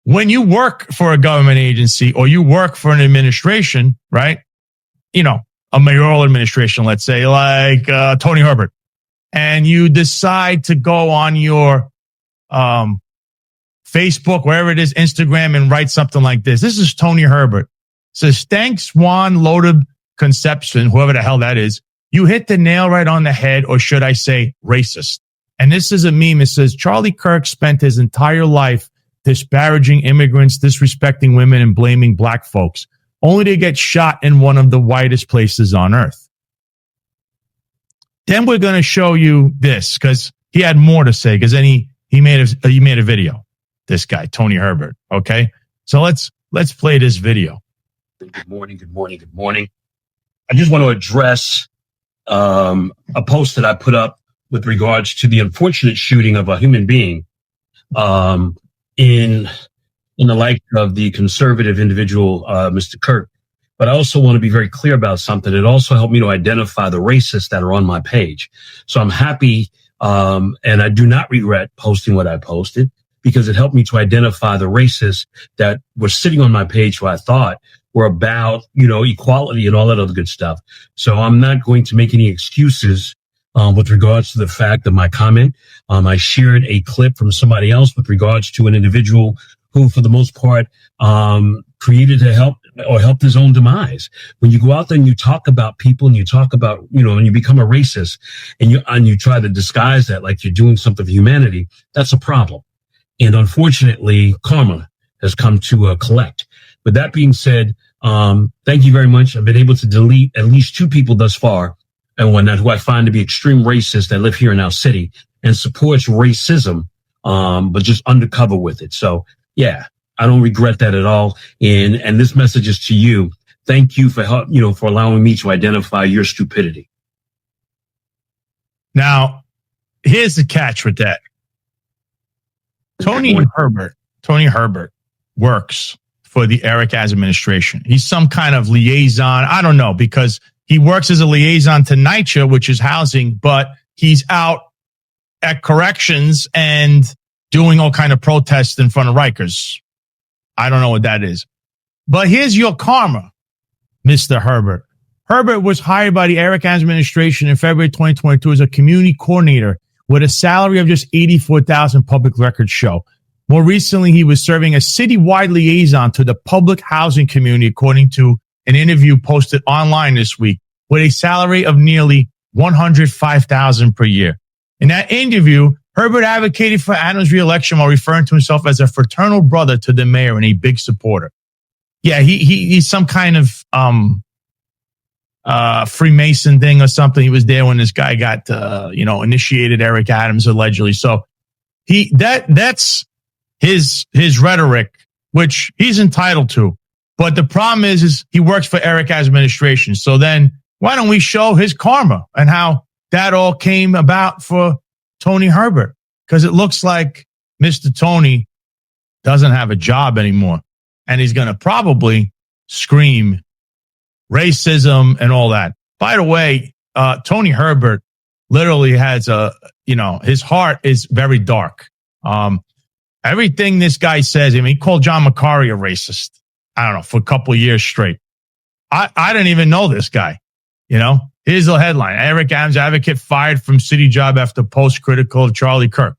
when you work for a government agency or you work for an administration, right? You know, a mayoral administration, let's say, like Tony Herbert, and you decide to go on your Facebook, wherever it is, Instagram, and write something like this. This is Tony Herbert. It says, thanks, Juan Loaded Conception, whoever the hell that is. You hit the nail right on the head, or should I say racist? And this is a meme. It says, Charlie Kirk spent his entire life disparaging immigrants, disrespecting women, and blaming black folks, only to get shot in one of the whitest places on earth. Then we're going to show you this, because he had more to say, because then he made a video. This guy, Tony Herbert. Okay. So let's play this video. Good morning. I just want to address a post that I put up with regards to the unfortunate shooting of a human being in the light of the conservative individual, Mr. Kirk. But I also want to be very clear about something. It also helped me to identify the racists that are on my page. So I'm happy, and I do not regret posting what I posted, because it helped me to identify the racists that were sitting on my page who I thought were about, equality and all that other good stuff. So I'm not going to make any excuses with regards to the fact of my comment. I shared a clip from somebody else with regards to an individual who, for the most part, created to helped his own demise. When you go out there and you talk about people and you talk about, and you become a racist and you try to disguise that like you're doing something for humanity, that's a problem. And unfortunately, karma has come to collect. With that being said, thank you very much. I've been able to delete at least 2 people thus far, and one who I find to be extreme racists that live here in our city and supports racism, but just undercover with it. So, yeah, I don't regret that at all. And this message is to you. Thank you for for allowing me to identify your stupidity. Now, here's the catch with that. Tony Herbert works for the Eric Adams administration. He's some kind of liaison. I don't know, because he works as a liaison to NYCHA, which is housing, but he's out at corrections and doing all kind of protests in front of Rikers. I don't know what that is. But here's your karma, Mr. Herbert. Herbert was hired by the Eric Adams administration in February 2022 as a community coordinator with a salary of just $84,000, public records show. More recently, he was serving as citywide liaison to the public housing community, according to an interview posted online this week, with a salary of nearly $105,000 per year. In that interview, Herbert advocated for Adams' reelection while referring to himself as a fraternal brother to the mayor and a big supporter. Yeah, he's some kind of Freemason thing or something. He was there when this guy got initiated Eric Adams allegedly. So that's his rhetoric, which he's entitled to. But the problem is he works for Eric Adams' administration. So then why don't we show his karma and how that all came about for Tony Herbert? Because it looks like Mr. Tony doesn't have a job anymore. And he's going to probably scream racism and all that. By the way, Tony Herbert literally has his heart is very dark. Everything this guy says, he called John McCarthy a racist, I don't know, for a couple of years straight. I didn't even know this guy. Here's the headline. Eric Adams advocate fired from city job after post critical of Charlie Kirk.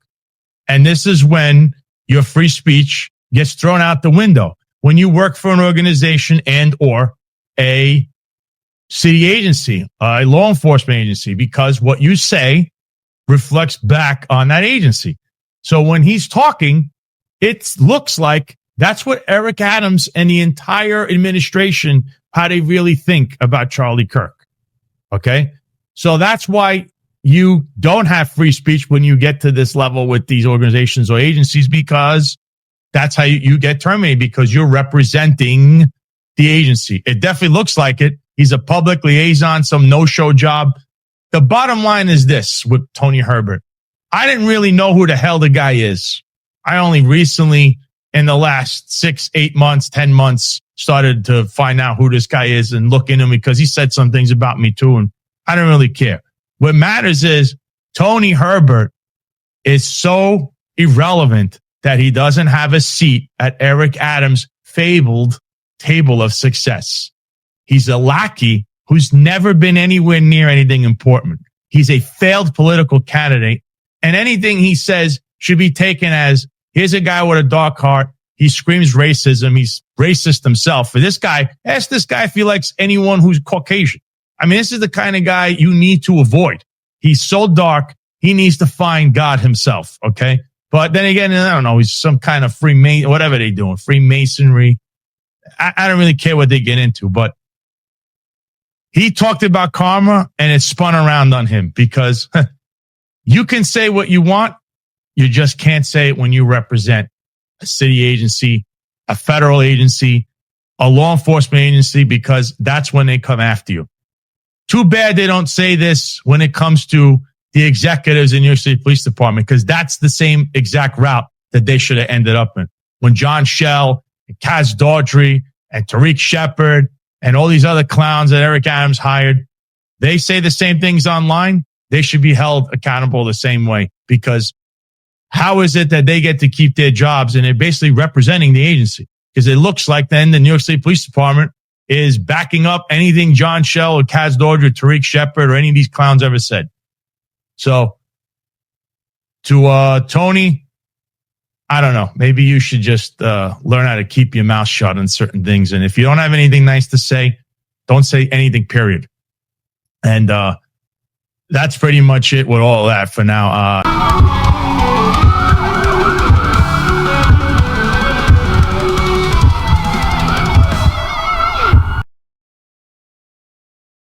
And this is when your free speech gets thrown out the window. When you work for an organization and or a city agency, a law enforcement agency, because what you say reflects back on that agency. So when he's talking, it looks like that's what Eric Adams and the entire administration, how they really think about Charlie Kirk. Okay. So that's why you don't have free speech when you get to this level with these organizations or agencies, because that's how you get terminated, because you're representing the agency. It definitely looks like it. He's a public liaison, some no-show job. The bottom line is this with Tony Herbert. I didn't really know who the hell the guy is. I only recently, in the last 6, 8 months, 10 months, started to find out who this guy is and look into him, because he said some things about me too, and I don't really care. What matters is Tony Herbert is so irrelevant that he doesn't have a seat at Eric Adams' fabled table of success. He's a lackey who's never been anywhere near anything important. He's a failed political candidate, and anything he says should be taken as, here's a guy with a dark heart. He screams racism. He's racist himself. For this guy, ask this guy if he likes anyone who's Caucasian. I mean, this is the kind of guy you need to avoid. He's so dark, he needs to find God himself, okay? But then again, I don't know, he's some kind of Freemason, whatever they're doing, Freemasonry. I don't really care what they get into, but he talked about karma and it spun around on him because you can say what you want. You just can't say it when you represent a city agency, a federal agency, a law enforcement agency, because that's when they come after you. Too bad they don't say this when it comes to the executives in New York City Police Department, because that's the same exact route that they should have ended up in. When John Schell and Kaz Daughtry and Tariq Shepard and all these other clowns that Eric Adams hired, they say the same things online. They should be held accountable the same way, because how is it that they get to keep their jobs and they're basically representing the agency? Because it looks like then the New York State Police Department is backing up anything John Schell or Kaz Daughtry, Tariq Shepard, or any of these clowns ever said. So to Tony, I don't know. Maybe you should just learn how to keep your mouth shut on certain things. And if you don't have anything nice to say, don't say anything, period. And that's pretty much it with all that for now.